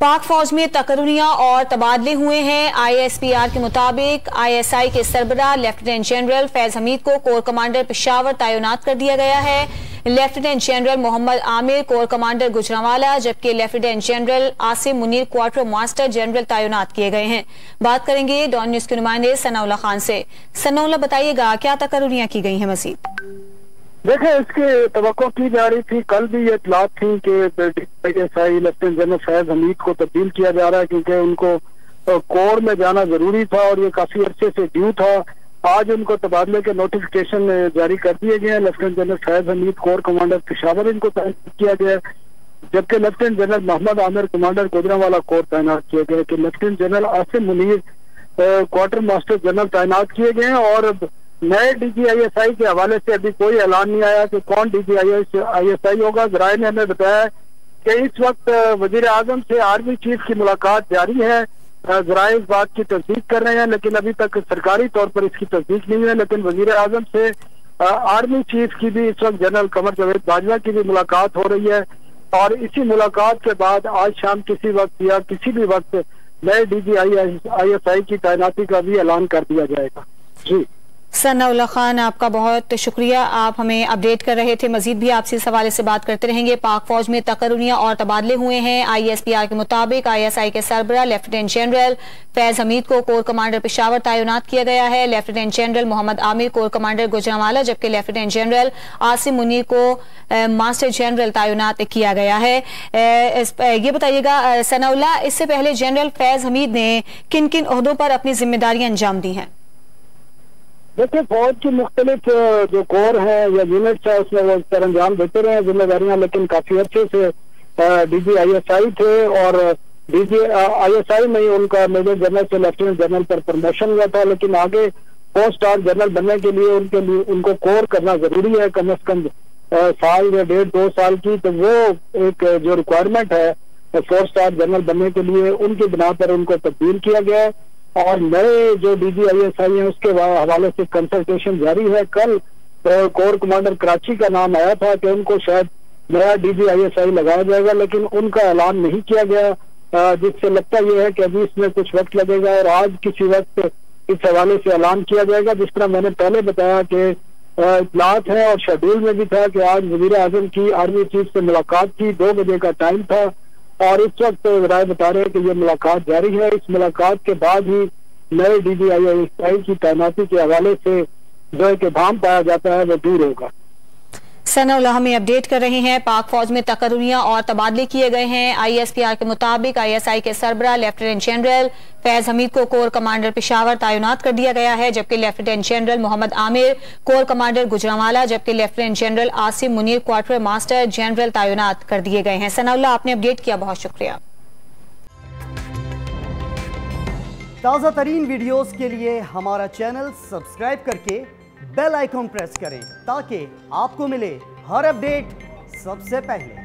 पाक फौज में तकर्रुनियां और तबादले हुए हैं। ISPR के मुताबिक ISI के सरबराह लेफ्टिनेंट जनरल फैज हमीद को कोर कमांडर पेशावर तैनात कर दिया गया है। Lieutenant general Mohammad Amir corps commander Gujranwala, जबकि lieutenant general Asim Munir quartermaster general तैनात किए गए हैं। बात करेंगे डॉन न्यूज के नुमाइंदे सनाउल्ला खान से। सनाउल्ला, बताइएगा क्या तकर्रुनियां की गई हैं मजीद? देखिए, इसकी तवक्को की जा रही थी, कल भी ये इतलात थी कि ISI lieutenant general Faiz Hamid को तब्दील किया जा रहा है क्योंकि उनको कोर में जाना जरूरी था और ये काफी अरसे से ड्यू था। आज उनको तबादले के नोटिफिकेशन जारी कर दिए गए हैं। Lieutenant general Faiz Hamid corps commander Peshawar इनको तैनात किया गया, जबकि lieutenant general Mohammad Amir commander Gujranwala corps तैनात किए गए कि lieutenant general Asim Munir quartermaster general तैनात किए गए हैं। और नए DGISI के हवाले से अभी कोई ऐलान नहीं आया कि कौन DGISI होगा। जराए ने हमें बताया कि इस वक्त वजीर आजम से आर्मी चीफ की मुलाकात जारी है। जराए इस बात की तस्दीक कर रहे हैं, लेकिन अभी तक सरकारी तौर पर इसकी तस्दीक नहीं है। लेकिन वजीर आजम से आर्मी चीफ की भी इस वक्त जनरल कमर जावेद बाजवा की भी मुलाकात हो रही है और इसी मुलाकात के बाद आज शाम किसी वक्त या किसी भी वक्त नए DGISI की तैनाती का भी ऐलान कर दिया जाएगा। जी सनाउल्ला खान, आपका बहुत शुक्रिया, आप हमें अपडेट कर रहे थे। मजीद भी आपसे इस हवाले से बात करते रहेंगे। पाक फौज में तकर्रुनियां और तबादले हुए हैं। ISPR के मुताबिक ISI के सरबराह लेफ्टिनेंट जनरल फैज हमीद को कोर कमांडर पेशावर तैनात किया गया है। Lieutenant general Mohammad Amir corps commander Gujranwala, जबकि लेफ्टिनेंट जनरल आसिम मुनीर को मास्टर जनरल तैनात किया गया है। ये बताइएगा सनाउल्ला, इससे पहले जनरल फैज हमीद ने किन किन ओहदों पर अपनी जिम्मेदारियां अंजाम दी हैं? देखिए, फौज की मुख्तलिफ जो कोर है या यूनिट्स है उसमें वो सर अंजाम देते रहे जिम्मेदारियां, लेकिन काफी अच्छे से DGISI थे और DGISI में ही उनका मेजर जनरल से लेफ्टिनेंट जनरल पर प्रमोशन हुआ था। लेकिन आगे 4 स्टार जनरल बनने के लिए उनको कोर करना जरूरी है, कम से कम साल या 1.5-2 साल की। तो वो एक जो रिक्वायरमेंट है 4 स्टार जनरल बनने के लिए, उनकी बिना पर उनको तब्दील किया गया है और नए जो DGISI है उसके हवाले से कंसल्टेशन जारी है। कल कोर कमांडर कराची का नाम आया था कि उनको शायद नया DGISI लगाया जाएगा, लेकिन उनका ऐलान नहीं किया गया, जिससे लगता यह है कि अभी इसमें कुछ वक्त लगेगा और आज किसी वक्त इस हवाले से ऐलान किया जाएगा। जिस तरह मैंने पहले बताया कि इतलात है और शेड्यूल में भी था कि आज वजीर आजम की आर्मी चीफ से मुलाकात थी, 2 बजे का टाइम था और इस वक्त राय बता रहे हैं कि ये मुलाकात जारी है। इस मुलाकात के बाद ही नए DGISI की तैनाती के हवाले से जो एक भाम पाया जाता है वो दूर होगा। सनाउल्ला हमें अपडेट कर रहे हैं। पाक फौज में तकर्रुनियां और तबादले किए गए हैं। ISPR के मुताबिक ISI के सरबराह लेफ्टिनेंट जनरल फैज हमीद को कोर कमांडर पेशावर तैनात कर दिया गया है, जबकि lieutenant general Mohammad Amir corps commander Gujranwala, जबकि lieutenant general Asim Munir quartermaster general तैनात कर दिए गए हैं। सनाउल्ला, आपने अपडेट किया, बहुत शुक्रिया। ताज़ा तरीन वीडियोस के लिए हमारा चैनल सब्सक्राइब करके बेल आइकॉन प्रेस करें ताकि आपको मिले हर अपडेट सबसे पहले।